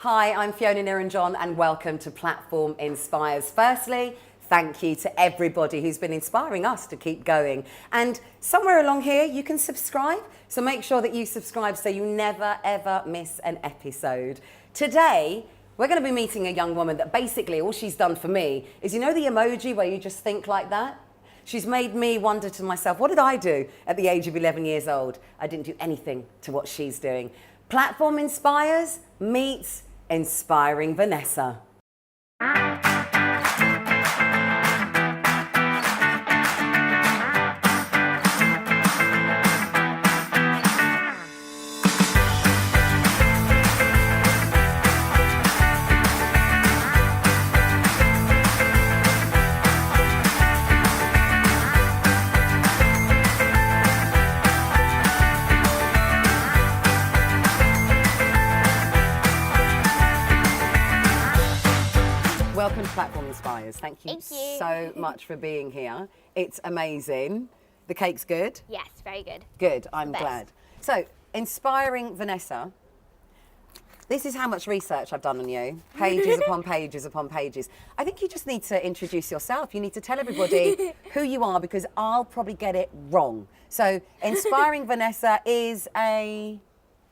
Hi, I'm Fiona Neeranjohn and welcome to Platform Inspires. Firstly, thank you to everybody who's been inspiring us to keep going. And somewhere along here, you can subscribe. So make sure that you subscribe so you never, ever miss an episode. Today, we're going to be meeting a young woman that basically all she's done for me is, you know the emoji where you just think like that? She's made me wonder to myself, what did I do at the age of 11 years old? I didn't do anything to what she's doing. Platform Inspires meets Inspiring Vanessa. Welcome to Platform Inspires. Thank you so much for being here. It's amazing. The cake's good? Yes, very good. Good, I'm glad. So, Inspiring Vanessa, this is how much research I've done on you. Pages upon pages upon pages. I think you just need to introduce yourself. You need to tell everybody who you are because I'll probably get it wrong. So, Inspiring Vanessa is a...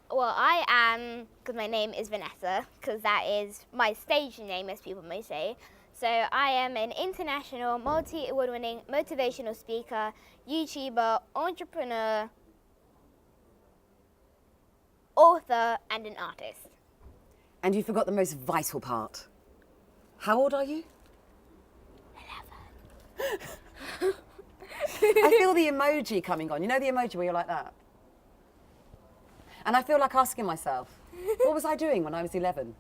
Well, I am, because my name is Vanessa, because that is my stage name, as people may say. So I am an international, multi-award-winning motivational speaker, YouTuber, entrepreneur, author, and an artist. And you forgot the most vital part. How old are you? 11. I feel the emoji coming on. You know the emoji where you're like that? And I feel like asking myself, what was I doing when I was 11?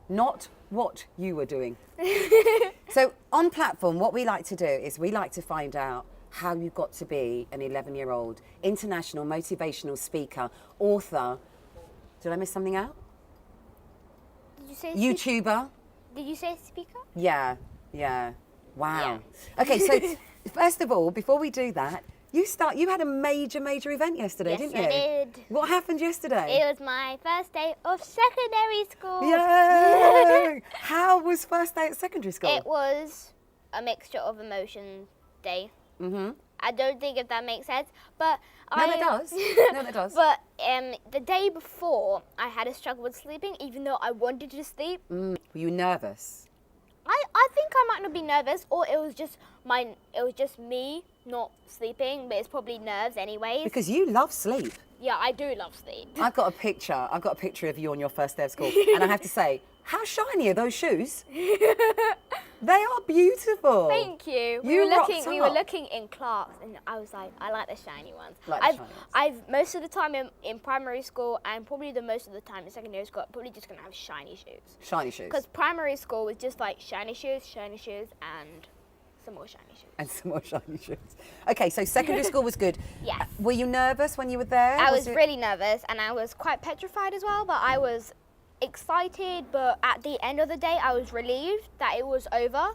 Not what you were doing. So on Platform, what we like to do is we like to find out how you got to be an 11-year-old international motivational speaker, author. Did I miss something out? Did you say YouTuber. Did you say speaker? Yeah. Wow. Yeah. Okay, so first of all, before we do that, you had a major event yesterday, Yes, didn't you? I did. What happened yesterday? It was my first day of secondary school. Yay! How was first day at secondary school? It was a mixture of emotion day. Mm-hmm. I don't think if that makes sense, but No, that does. No, that does. But the day before, I had a struggle with sleeping, even though I wanted to sleep. Were you nervous? I think I might not be nervous, or it was just me not sleeping, but it's probably nerves anyways. Because you love sleep. Yeah, I do love sleep. I've got a picture of you on your first day of school, and I have to say, how shiny are those shoes? They are beautiful. Thank you. We were looking in class, and I was like, I like the shiny ones. I've most of the time in primary school, and probably the most of the time in secondary school, I'm probably just gonna have shiny shoes. Shiny shoes. Because primary school was just like shiny shoes, and some more shiny shoes. And some more shiny shoes. Okay, so secondary school was good. Yes. Were you nervous when you were there? I was really nervous, and I was quite petrified as well, but I was excited, but at the end of the day, I was relieved that it was over.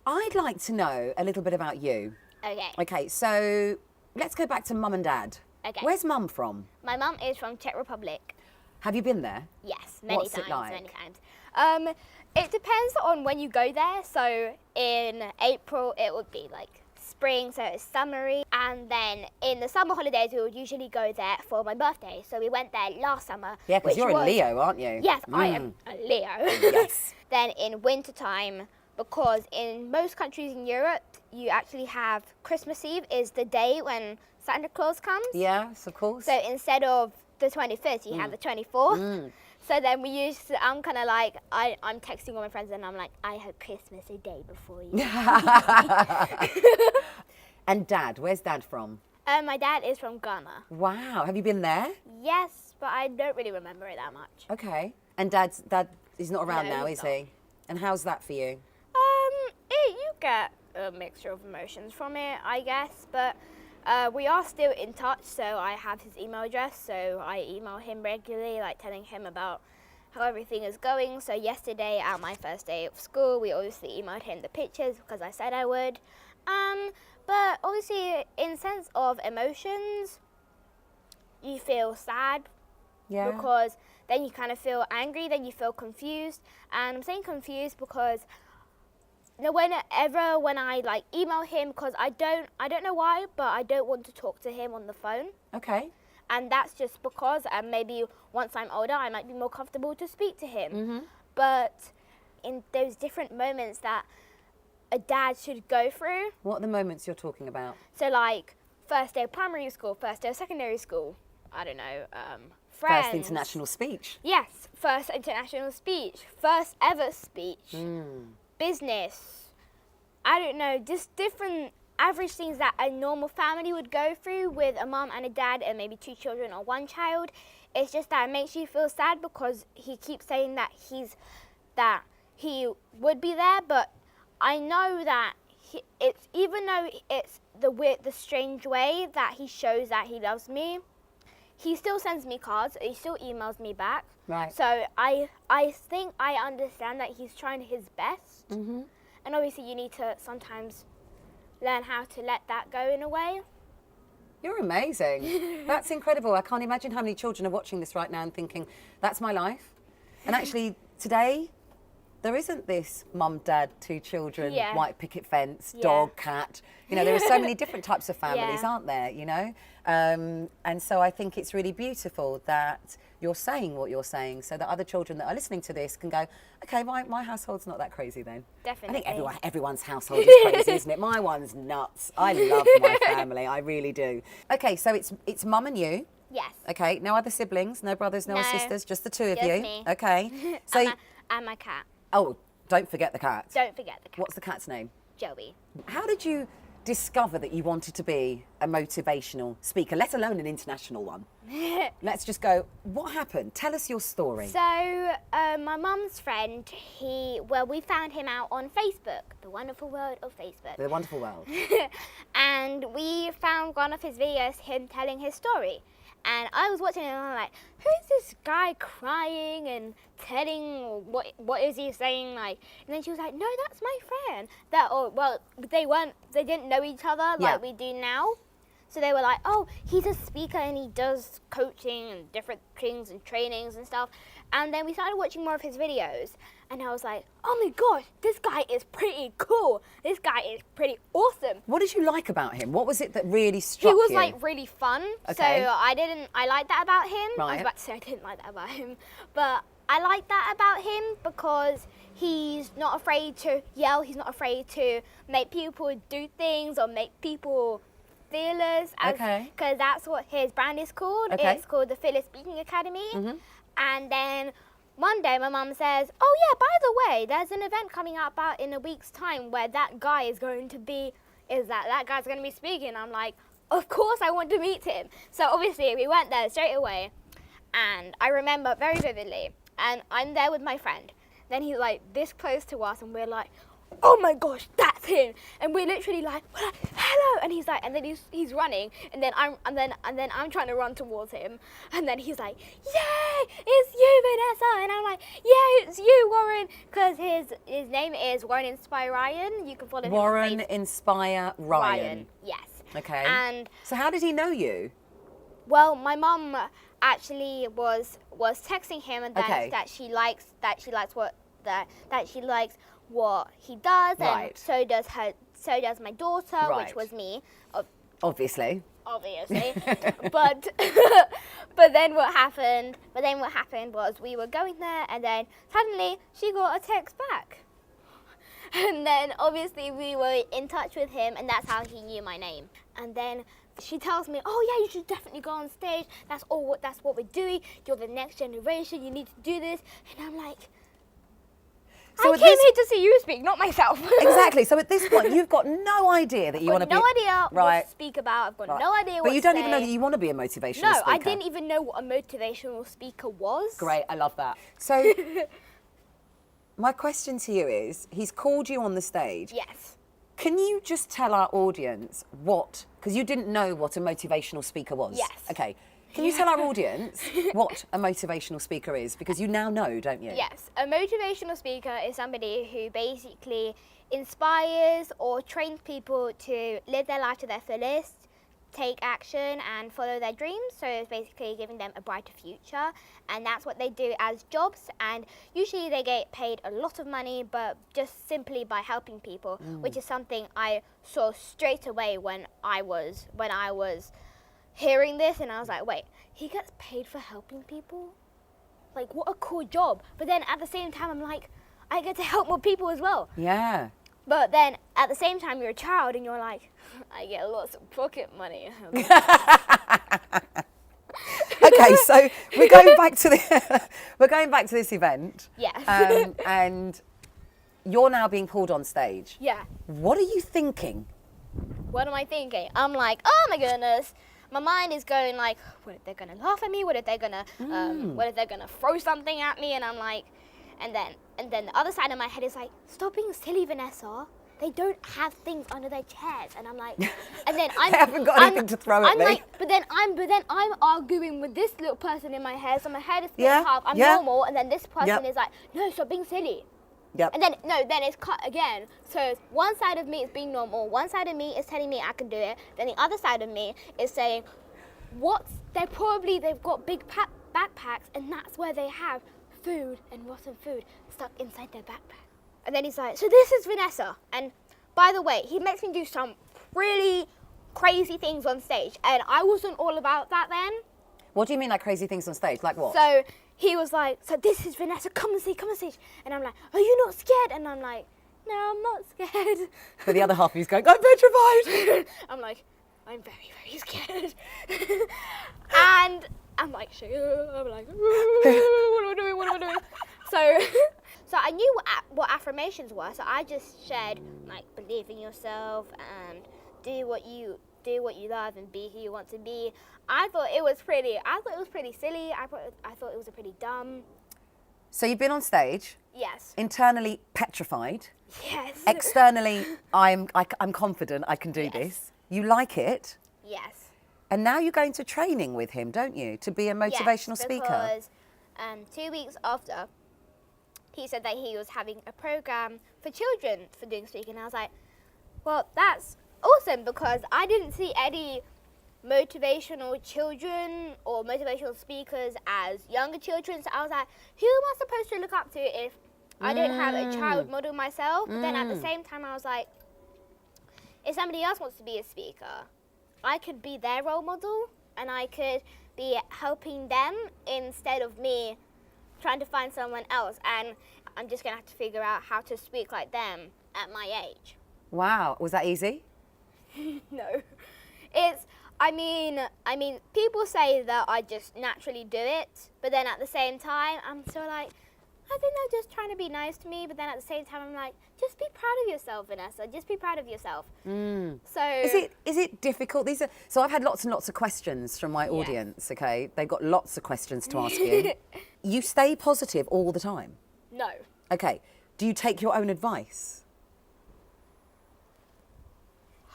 I'd like to know a little bit about you. Okay. Okay, so let's go back to mum and dad. Okay. Where's mum from? My mum is from Czech Republic. Have you been there? Yes, many What's times. it like? Many times. It depends on when you go there. So in April, it would be like spring, so it's summery. And then in the summer holidays, we would usually go there for my birthday. So we went there last summer. Yeah, because you're a Leo, aren't you? Yes, I am a Leo. Yes. Then in winter time, because in most countries in Europe, you actually have Christmas Eve is the day when Santa Claus comes. Yes, of course. So instead of the 25th, you have the 24th. So then we used to, I'm kind of like, I'm texting all my friends and I'm like, I hope Christmas a day before you. And dad, where's dad from? My dad is from Ghana. Wow, have you been there? Yes, but I don't really remember it that much. Okay. And dad is not around No, now, he's is he? And how's that for you? You get a mixture of emotions from it, I guess, but we are still in touch, so I have his email address, so I email him regularly, like telling him about how everything is going. So yesterday, at my first day of school, we obviously emailed him the pictures because I said I would. But obviously, in sense of emotions, you feel sad Yeah. because then you kind of feel angry, then you feel confused. And I'm saying confused because whenever when I like email him, because I don't know why, but I don't want to talk to him on the phone. Okay. And that's just because maybe once I'm older, I might be more comfortable to speak to him. Mm-hmm. But in those different moments that a dad should go through. What are the moments you're talking about? So like first day of primary school, first day of secondary school, I don't know, friends. First international speech. Yes, first international speech, first ever speech, business, I don't know, just different average things that a normal family would go through with a mum and a dad and maybe 2 children or 1 child. It's just that it makes you feel sad because he keeps saying that he would be there, but I know that it's even though it's the strange way that he shows that he loves me, he still sends me cards, he still emails me back. Right. So I think I understand that he's trying his best. Mm-hmm. And obviously you need to sometimes learn how to let that go in a way. You're amazing. That's incredible. I can't imagine how many children are watching this right now and thinking, that's my life. And actually, today, there isn't this mum, dad, 2 children, white picket fence, dog, cat. You know, there are so many different types of families, aren't there, you know? And so I think it's really beautiful that you're saying what you're saying so that other children that are listening to this can go, okay, my household's not that crazy then. Definitely. I think everyone's household is crazy, isn't it? My one's nuts. I love my family, I really do. Okay, so it's mum and you. Yes. Okay, no other siblings, no brothers, no sisters, just the 2 of Just you. me. Okay. So and my cat. oh, don't forget the cat. Don't forget the cat. What's the cat's name? Joey. How did you discover that you wanted to be a motivational speaker, let alone an international one? Let's just go, what happened? Tell us your story. So, my mum's friend, we found him out on Facebook, the wonderful world of Facebook. The wonderful world. And we found one of his videos, him telling his story. And I was watching it and I'm like, who's this guy crying and telling what is he saying, like? And then she was like, no, that's my friend. They didn't know each other like we do now. So they were like, oh, he's a speaker and he does coaching and different things and trainings and stuff. And then we started watching more of his videos. And I was like, oh my gosh, this guy is pretty cool. This guy is pretty awesome. What did you like about him? What was it that really struck you? He was like really fun. Okay. So I liked that about him. Right. I was about to say I didn't like that about him. But I like that about him because he's not afraid to yell. He's not afraid to make people do things or make people fearless. Because that's what his brand is called. Okay. It's called the Fearless Speaking Academy. Mm-hmm. And then one day my mum says, oh yeah, by the way, there's an event coming up about in a week's time where that guy is going to be, that guy's going to be speaking. I'm like, of course I want to meet him. So obviously we went there straight away. And I remember very vividly. And I'm there with my friend. Then he's like this close to us and we're like, oh my gosh, that's him. And we're literally like, hello. And he's like, and then he's running. And then I'm trying to run towards him. And then he's like, yay, it's you, Vanessa. And I'm like, yeah, it's you, Warren. Because his name is Warren Inspire Ryan. You can follow him on Warren Facebook. Inspire Ryan. Yes. Okay. And so how did he know you? well, my mum actually was texting him and that she likes what he does, Right. and so does my daughter, Right. which was me, Obviously. but then what happened was we were going there, and then suddenly she got a text back, and then obviously we were in touch with him, and that's how he knew my name. And then she tells me, oh yeah, you should definitely go on stage, that's what we're doing, you're the next generation, you need to do this. And I'm like, So I came here to see you speak, not myself. Exactly. So at this point, you've got no idea that you want to be... no idea what to speak about. I've got no idea what to say. But you don't even know that you want to be a motivational speaker. No, I didn't even know what a motivational speaker was. Great, I love that. So my question to you is, he's called you on the stage. Yes. Can you just tell our audience what... Because you didn't know what a motivational speaker was. Yes. Okay. Can you tell our audience what a motivational speaker is? Because you now know, don't you? Yes. A motivational speaker is somebody who basically inspires or trains people to live their life to their fullest, take action and follow their dreams. So it's basically giving them a brighter future, and that's what they do as jobs. And usually they get paid a lot of money, but just simply by helping people, which is something I saw straight away when I was hearing this, and I was like, wait, he gets paid for helping people? Like, what a cool job. But then at the same time, I'm like, I get to help more people as well. Yeah. But then at the same time, you're a child and you're like, I get lots of pocket money. Okay, so we're going back to this event. Yeah. And you're now being pulled on stage. Yeah. What are you thinking? What am I thinking? I'm like, oh my goodness. My mind is going like, what if they're gonna laugh at me? What if they're gonna throw something at me? And I'm like, and then the other side of my head is like, stop being silly, Vanessa. They don't have things under their chairs. And I'm like, and then I haven't got anything to throw at me. Like, but then I'm arguing with this little person in my head. So my head is split in half. I'm normal, and then this person is like, no, stop being silly. Yep. And then then it's cut again. So one side of me is being normal. One side of me is telling me I can do it. Then the other side of me is saying, they've got big backpacks, and that's where they have food and rotten food stuck inside their backpack. And then he's like, so this is Vanessa. And by the way, he makes me do some really crazy things on stage, and I wasn't all about that then. What do you mean, like crazy things on stage? Like what? So he was like, so this is Vanessa, come on stage. And I'm like, are you not scared? And I'm like, no, I'm not scared. But the other half of you's going, I'm petrified. I'm like, I'm very, very scared. And I'm like, I'm like, what am I doing? So I knew what affirmations were, so I just shared, like, believe in yourself and do what you love and be who you want to be. I thought it was pretty silly. I thought it was pretty dumb. So you've been on stage. Yes. Internally petrified. Yes. Externally, I'm confident I can do this. You like it. Yes. And now you're going to training with him, don't you, to be a motivational speaker? Because 2 weeks after, he said that he was having a program for children for doing speaking. And I was like, well, that's awesome, because I didn't see any motivational children or motivational speakers as younger children. So I was like, who am I supposed to look up to if I don't have a child model myself? But then at the same time, I was like, if somebody else wants to be a speaker, I could be their role model, and I could be helping them instead of me trying to find someone else. And I'm just going to have to figure out how to speak like them at my age. Wow. Was that easy? No. I mean, people say that I just naturally do it, but then at the same time, I'm still like, I think they're just trying to be nice to me, but then at the same time, I'm like, just be proud of yourself, Vanessa. Just be proud of yourself. So Is it difficult? So I've had lots and lots of questions from my audience, okay? They've got lots of questions to ask you. You stay positive all the time? No. Okay. Do you take your own advice?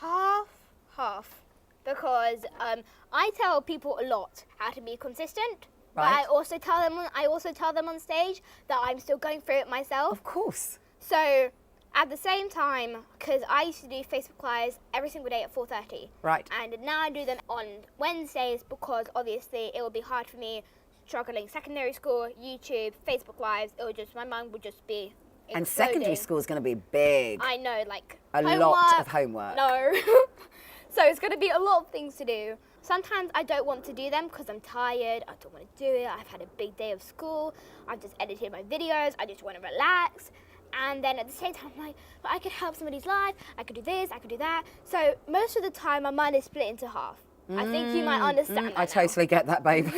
Half. Because I tell people a lot how to be consistent. Right. But I also tell them on stage that I'm still going through it myself. Of course. So at the same time, because I used to do Facebook Lives every single day at 4:30. Right. And now I do them on Wednesdays, because obviously it will be hard for me struggling secondary school, YouTube, Facebook Lives. My mind would just be exploding. And secondary school is going to be big. I know, like A lot of homework. No. So it's going to be a lot of things to do. Sometimes I don't want to do them because I'm tired. I don't want to do it. I've had a big day of school. I've just edited my videos. I just want to relax. And then at the same time, I'm like, but I could help somebody's life. I could do this. I could do that. So most of the time, my mind is split into half. I think you might understand that I now. totally get that, babe.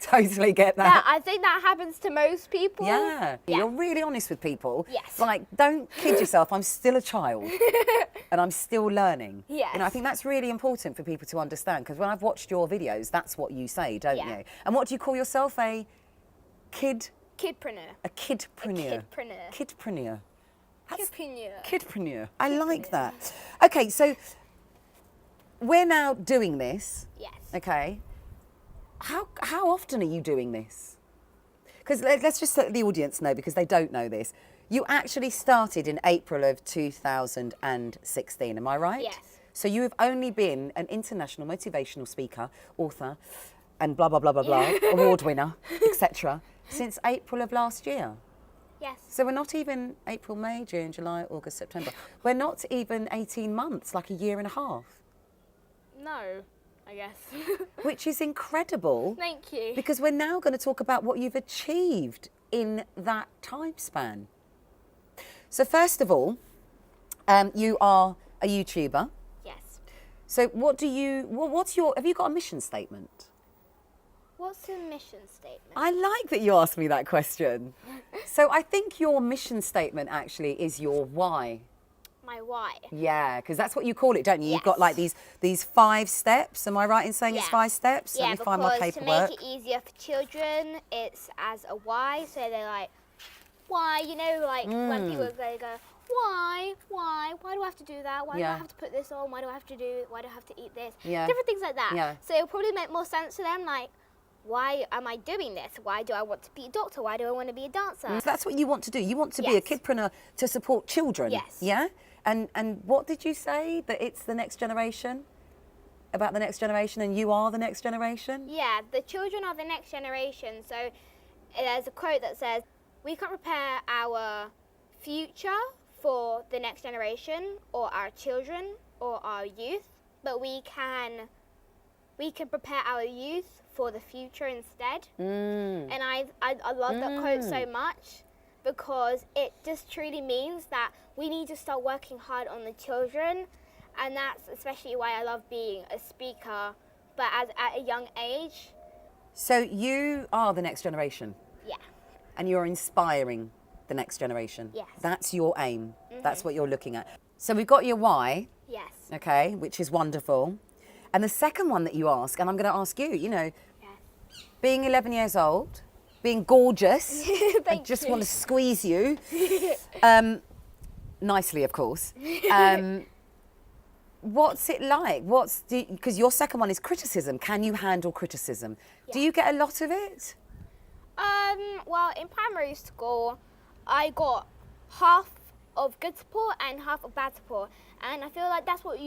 Totally get that. I think that happens to most people. Yeah. You're really honest with people. Yes. Like, don't kid yourself. I'm still a child and I'm still learning. Yes. You know, I think that's really important for people to understand, because when I've watched your videos, that's what you say, don't you? And what do you call yourself? A kidpreneur. A kidpreneur. Kidpreneur. Kidpreneur. I like that. Okay, so we're now doing this. Yes. Okay. How often are you doing this? Because let's just let the audience know, because they don't know this. You actually started in April of 2016, am I right? Yes. So you have only been an international motivational speaker, author, and blah, blah, blah, blah, blah, award winner, etc., since April of last year. Yes. So we're not even April, May, June, July, August, September. We're not even 18 months, like a year and a half. No, I guess. Which is incredible. Thank you. Because we're now going to talk about what you've achieved in that time span. So first of all, you are a YouTuber. Yes. So what's your, have you got a mission statement? What's a mission statement? I like that you asked me that question. So I think your mission statement actually is your why. My why. Yeah, because that's what you call it, don't you? Yes. You've got like these 5 steps. Am I right in saying it's 5 steps? Yeah, Let me find my because to paperwork. make it easier for children, it's as a why. So they're like, why? You know, like when people go, why do I have to do that? Why do I have to put this on? Why do I have to eat this? Yeah. Different things like that. Yeah. So it'll probably make more sense to them, like, why am I doing this? Why do I want to be a doctor? Why do I want to be a dancer? So that's what you want to do. You want to be a kidpreneur to support children. Yes. Yeah? And what did you say? That it's the next generation? About the next generation, and you are the next generation? Yeah, the children are the next generation. So there's a quote that says, we can't prepare our future for the next generation or our children or our youth, but we can prepare our youth for the future instead. And I love that quote so much, because it just truly means that we need to start working hard on the children, and that's especially why I love being a speaker, but at a young age. So you are the next generation? Yeah. And you're inspiring the next generation? Yes. That's your aim. That's what you're looking at. So we've got your why. Yes. Okay, which is wonderful. And the second one that you ask, and I'm going to ask you, you know, being 11 years old, being gorgeous, I just want to squeeze you, nicely, of course. What's it like? Because your second one is criticism. Can you handle criticism? Yeah. Do you get a lot of it? Well, in primary school, I got half of good support and half of bad support, and I feel like that's what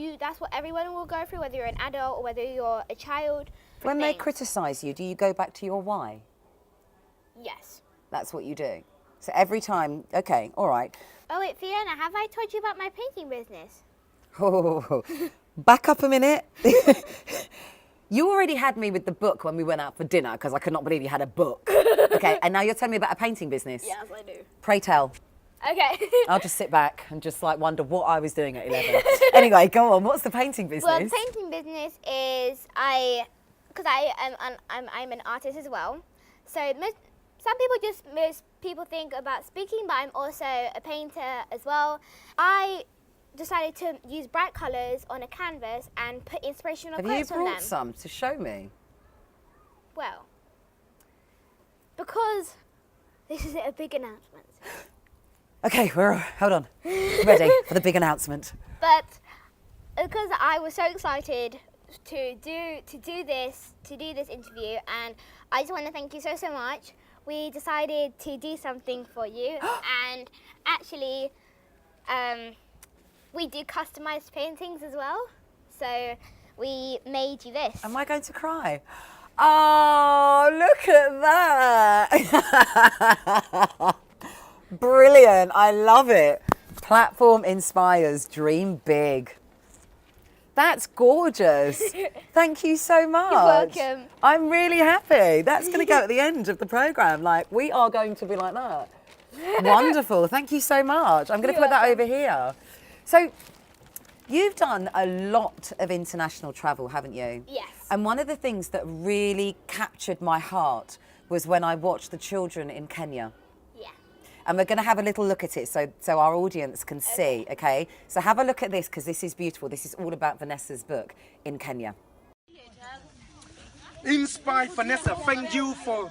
everyone will go through, whether you're an adult or whether you're a child. When they criticise you, do you go back to your why? Yes. That's what you do. So every time, okay, all right. Oh wait, Fiona, have I told you about my painting business? Oh, back up a minute. You already had me with the book when we went out for dinner, because I could not believe you had a book. Okay, and now you're telling me about a painting business? Yes, I do. Pray tell. Okay. I'll just sit back and just like wonder what I was doing at 11. Anyway, go on. What's the painting business? Well, the painting business is because I'm an artist as well. So some people think about speaking, but I'm also a painter as well. I decided to use bright colours on a canvas and put inspirational quotes on them. Have you brought some to show me? Well, because this is a big announcement. Okay, hold on. Ready for the big announcement. But because I was so excited to do this interview, and I just want to thank you so much. We decided to do something for you, and actually, we do customized paintings as well. So we made you this. Am I going to cry? Oh, look at that. Brilliant. I love it. Platform inspires. Dream big. That's gorgeous. Thank you so much. You're welcome. I'm really happy. That's going to go at the end of the programme. Like, we are going to be like that. Wonderful. Thank you so much. I'm going to put that over here. So, you've done a lot of international travel, haven't you? Yes. And one of the things that really captured my heart was when I watched the children in Kenya. Yeah. And we're going to have a little look at it so our audience can see, okay? So have a look at this, because this is beautiful. This is all about Vanessa's book in Kenya. Inspired Vanessa, thank you for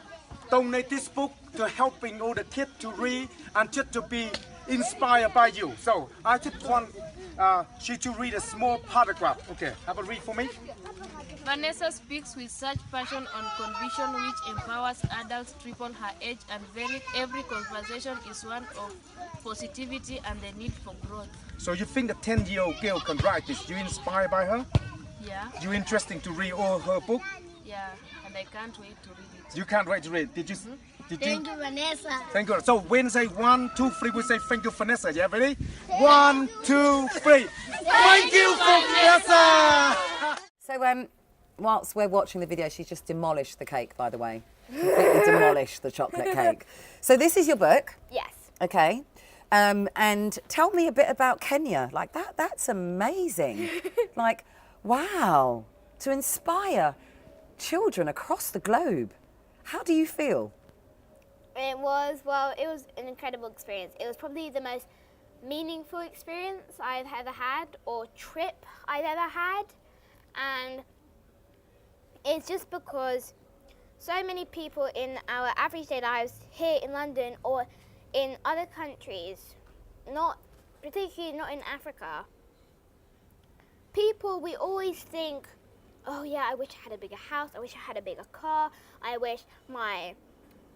donating this book to helping all the kids to read and just to be inspired by you. So I just want she to read a small paragraph. Okay, have a read for me. Vanessa speaks with such passion on conviction which empowers adults triple her age, and every conversation is one of positivity and the need for growth. So you think the 10-year-old girl can write this? You inspired by her? Yeah, You interesting to read all her book? yeah, and I can't wait to read it. You can't wait to read. Did you? Thank you, Vanessa. Thank you. So when say 1, 2, 3, we say thank you, Vanessa. Yeah, ready? 1, 2, 3. Thank you, Vanessa. So whilst we're watching the video, she's just demolished the cake, by the way. Completely demolished the chocolate cake. So this is your book, Yes. okay? And tell me a bit about Kenya. Like that's amazing. Like, wow, to inspire children across the globe. How do you feel? It was an incredible experience. It was probably the most meaningful experience I've ever had, or trip I've ever had. And it's just because so many people in our everyday lives here in London or in other countries, particularly not in Africa, we always think, oh yeah, I wish I had a bigger house, I wish I had a bigger car, I wish my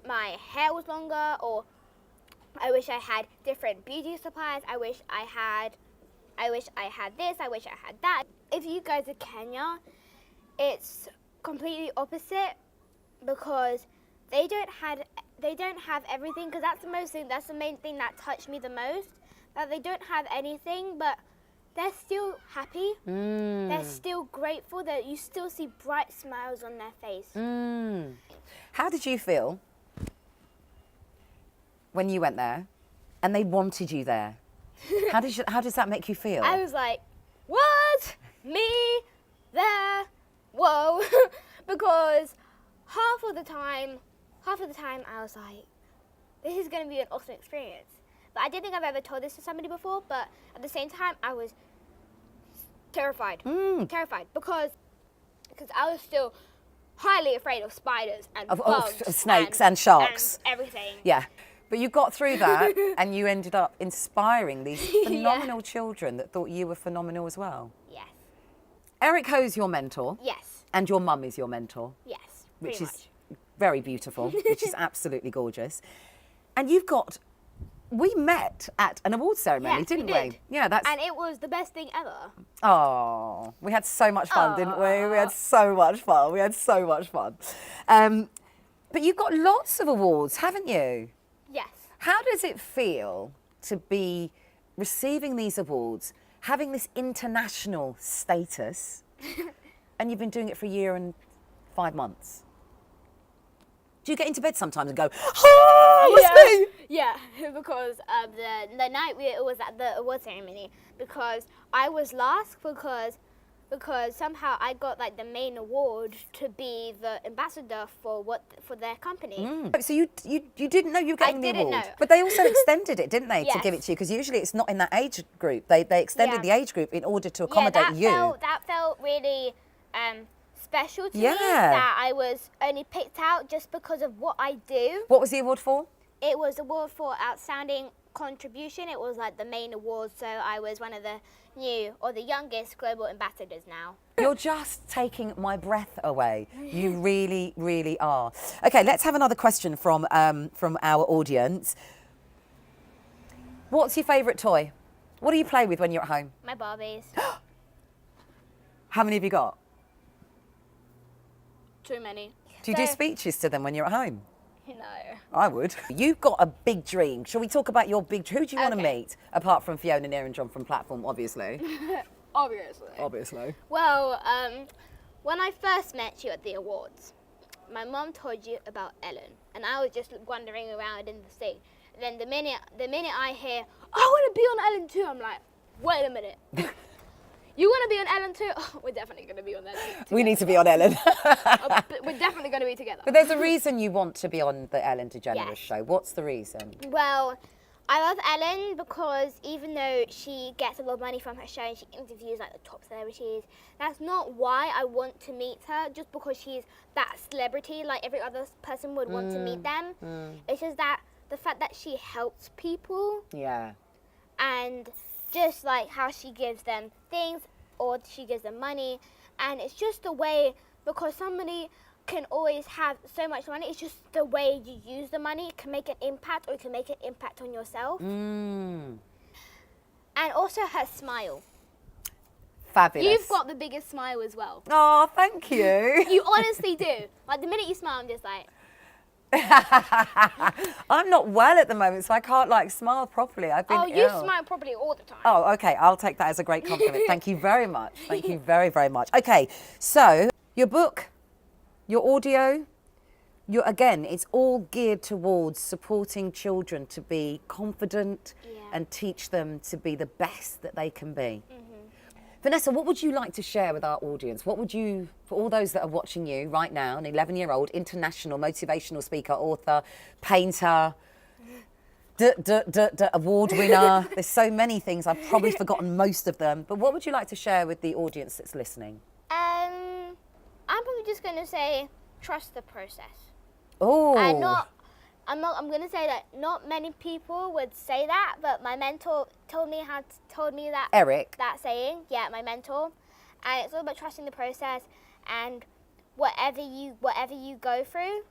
hair was longer, or I wish I had different beauty supplies, I wish I had this, I wish I had that. If you go to Kenya, it's completely opposite, because they don't have everything, because that's the main thing that touched me the most, that they don't have anything, but they're still happy, they're still grateful, that you still see bright smiles on their face. How did you feel when you went there and they wanted you there? How does that make you feel? I was like, what? Me? There? Whoa. Because half of the time I was like, this is going to be an awesome experience. But I didn't think I've ever told this to somebody before, but at the same time I was terrified. Terrified because I was still highly afraid of spiders and bugs of snakes and sharks. and everything. Yeah. But you got through that and you ended up inspiring these phenomenal children that thought you were phenomenal as well. Yes. Eric Ho's your mentor. Yes. And your mum is your mentor. Yes. Which Pretty is very beautiful, which is absolutely gorgeous. And we met at an awards ceremony, Yeah, didn't we we? did. Yeah, And it was the best thing ever. Oh, we had so much fun, didn't we? We had so much fun. But you've got lots of awards, haven't you? Yes. How does it feel to be receiving these awards, having this international status, and you've been doing it for a year and 5 months? Do you get into bed sometimes and go, oh, it's me? Yeah, because the night it was at the award ceremony, because I was last because somehow I got like the main award to be the ambassador for their company. So you didn't know you were getting the didn't award, know. but they also extended it, didn't they, to Yes. give it to you? Because usually it's not in that age group. They extended Yeah. the age group in order to accommodate you. That felt really special to me, Yeah. that I was only picked out just because of what I do. What was the award for? It was award for outstanding contribution. It was like the main award, so I was one of the the youngest global ambassadors now. You're just taking my breath away. You really, really are. Okay, let's have another question from our audience. What's your favourite toy? What do you play with when you're at home? My Barbies. How many have you got? Too many. Do you do speeches to them when you're at home? No. I would. You've got a big dream. Shall we talk about your big dream? Who do you want to Okay. meet, apart from Fiona Neeranjohn from Platform, obviously? Obviously. Well, when I first met you at the awards, my mum told you about Ellen, and I was just wandering around in the thing. And then the minute I hear, I want to be on Ellen too, I'm like, wait a minute. You want to be on Ellen too? Oh, we're definitely going to be on Ellen together. We need to be on Ellen. We're definitely going to be together. But there's a reason you want to be on the Ellen DeGeneres Yes. show. What's the reason? Well, I love Ellen because even though she gets a lot of money from her show and she interviews like the top celebrities, that's not why I want to meet her, just because she's that celebrity like every other person would want to meet them. It's just that the fact that she helps people, Yeah. and just like how she gives them things or she gives them money, and it's just the way, because somebody can always have so much money, it's just the way you use the money. It can make an impact, or it can make an impact on yourself. And also her smile. Fabulous. You've got the biggest smile as well. Oh, thank you. You honestly do. Like, the minute you smile, I'm just like... I'm not well at the moment, so I can't like smile properly. I've been you ill. smile properly all the time. Oh, okay. I'll take that as a great compliment. Thank you very much. Thank you very, very much. Okay, so your book, your audio, again, it's all geared towards supporting children to be confident and teach them to be the best that they can be. Vanessa, what would you like to share with our audience? What would you, for all those that are watching you right now, an 11-year-old international motivational speaker, author, painter, award winner. There's so many things. I've probably forgotten most of them. But what would you like to share with the audience that's listening? I'm probably just going to say, trust the process. Oh. I'm going to say that not many people would say that, but my mentor told me that. Eric. That saying, yeah, my mentor. And it's all about trusting the process, and whatever you go through,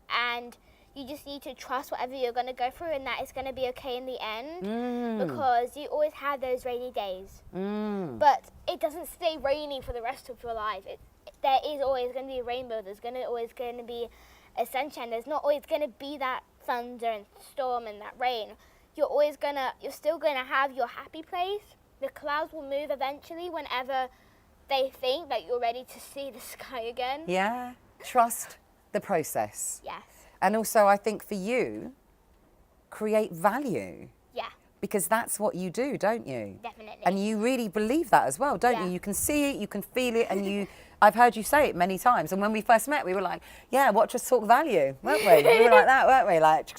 and you just need to trust whatever you're going to go through, and that it's going to be okay in the end, because you always have those rainy days. But it doesn't stay rainy for the rest of your life. There is always going to be a rainbow. There's always going to be a sunshine. There's not always going to be that thunder and storm and that rain. You're still going to have your happy place. The clouds will move eventually whenever they think that you're ready to see the sky again. Yeah. Trust the process. Yes. And also, I think for you, create value. Yeah. Because that's what you do, don't you? Definitely. And you really believe that as well, don't Yeah. you? You can see it, you can feel it, and I've heard you say it many times. And when we first met, we were like, yeah, watch us talk value, weren't we? We were like that, weren't we? Like,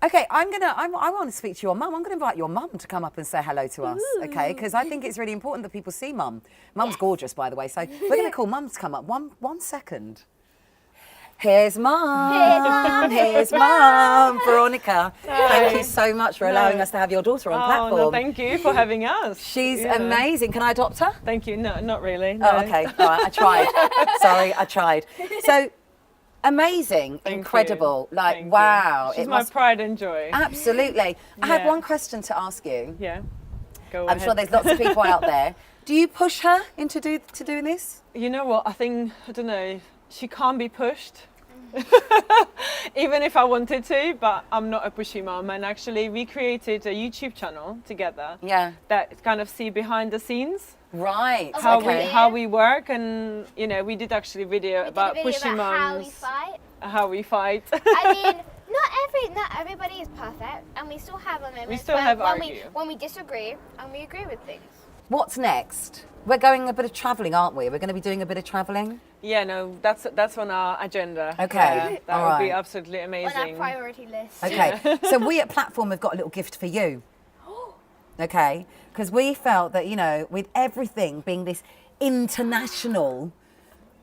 okay, I want to speak to your mum. I'm going to invite your mum to come up and say hello to us, okay? Because I think it's really important that people see mum. Mum's gorgeous, by the way. So we're going to call mum to come up. One second. Here's mum. Here's mum. Veronica, thank you so much for allowing us to have your daughter on platform. No, thank you for having us. She's amazing. Can I adopt her? Thank you. No, not really. No. Oh, okay. All right, I tried. Sorry, I tried. So, amazing, Thank incredible. you. Like, Thank wow. you. She's my pride and joy. Absolutely. I have Yeah. one question to ask you. Yeah. Go I'm ahead. sure there's lots of people out there. Do you push her into doing this? You know what? I don't know. She can't be pushed. Even if I wanted to, but I'm not a pushy mom. And actually, we created a YouTube channel together. Yeah. That kind of see behind the scenes. Right. Okay. How we work, and we did actually a video about Did a video pushing about how we moms. fight. How we fight. I mean, not everybody is perfect, and we still have our moments still have when argue. when we disagree and we agree with things. What's next? We're going a bit of travelling, aren't we? We're going to be doing a bit of travelling. Yeah, no, that's on our agenda. Okay, Yeah, that all would be right. absolutely On our amazing. priority list. Okay. So we at Platform have got a little gift for you. Okay? Because we felt that, with everything being this international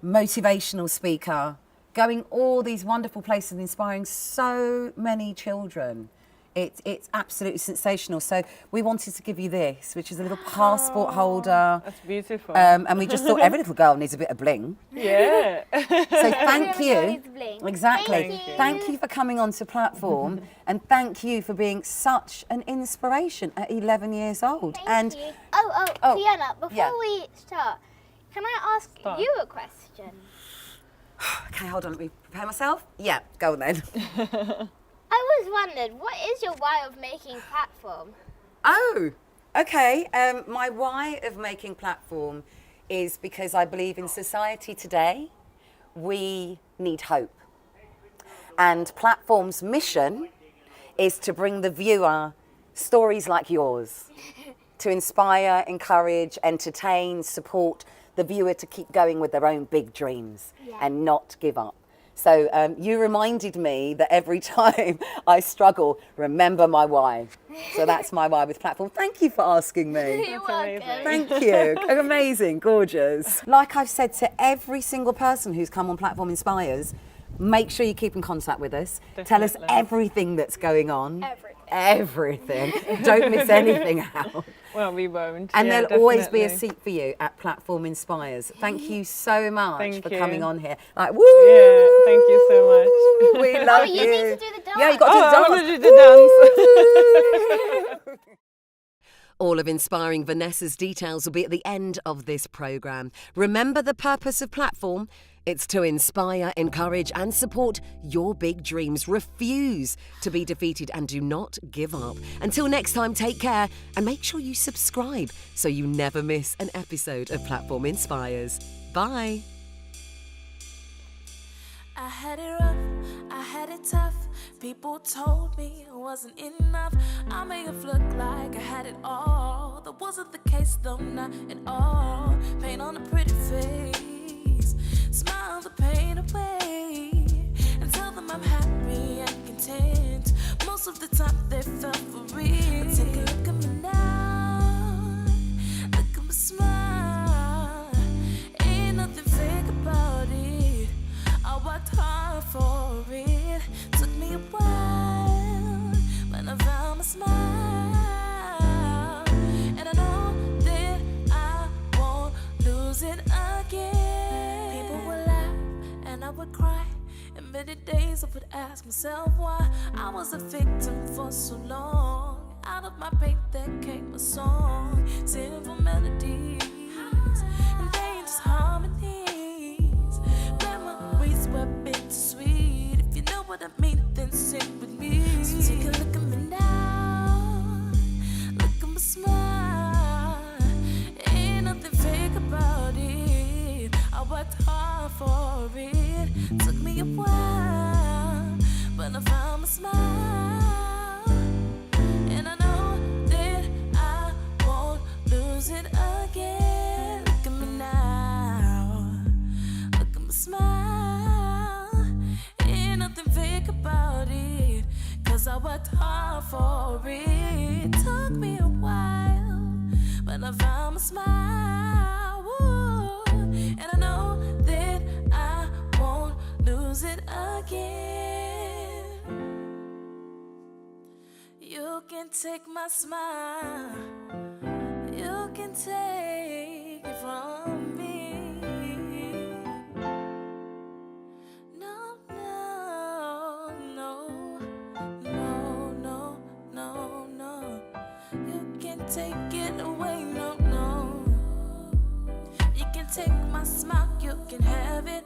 motivational speaker, going all these wonderful places, inspiring so many children, it's absolutely sensational. So we wanted to give you this, which is a little passport holder. That's beautiful. And we just thought every little girl needs a bit of bling. Yeah. So thank Every you. girl needs bling. Exactly. Thank you. Thank you for coming onto Platform, and thank you for being such an inspiration at 11 years old. Thank you. Oh, Fiona, before yeah. we start, can I ask you a question? Okay, hold on. Let me prepare myself. Yeah, go on then. I was wondering, what is your why of making Platform? Oh, okay. My why of making Platform is because I believe in society today, we need hope. And Platform's mission is to bring the viewer stories like yours, to inspire, encourage, entertain, support the viewer to keep going with their own big dreams and not give up. So you reminded me that every time I struggle, remember my why. So that's my why with Platform. Thank you for asking me. You're amazing. welcome. Thank you. Amazing, gorgeous. Like I've said to every single person who's come on Platform Inspires, Make sure you keep in contact with us. Tell us Definitely. everything that's going on. Everything. Don't miss anything out. Well, we won't. And Yeah, there'll always be a definitely. seat for you at Platform Inspires. Thank you so much Thank for you. coming on here. Like, woo! Yeah, thank you so much. We love you need to do the dance. Yeah, you got to I do want the to dance. do the dance. All of Inspiring Vanessa's details will be at the end of this programme. Remember the purpose of Platform? It's to inspire, encourage and support your big dreams. Refuse to be defeated and do not give up. Until next time, take care and make sure you subscribe so you never miss an episode of Platform Inspires. Bye. I had it rough, I had it tough. People told me it wasn't enough. I made it look like I had it all. That wasn't the case though, not at all. Pain on a pretty face, smile the pain away, and tell them I'm happy and content. Most of the time they fell for real. But take a look at me now, look at my smile. Ain't nothing fake about it. I worked hard for it. Took me a while, but I found my smile. And I know that I won't lose it again. People would laugh and I would cry. And many days I would ask myself why I was a victim for so long. Out of my pain there came a song, simple melodies and dangerous harmonies. Memories were bittersweet. If you know what I mean, then sing with me. So take a look at me now, look at my smile. Ain't nothing fake about it. I worked hard for it. Took me a while, but I found my smile. And I know that I won't lose it again. Look at me now, look at my smile. Ain't nothing fake about it, 'cause I worked hard for it. Took me a while, but I found my smile. Ooh. And I know that I won't lose it again. You can take my smile, you can take it from me. No, no, no, no, no, no, no. You can take it away, no, no. You can take my smile, you can have it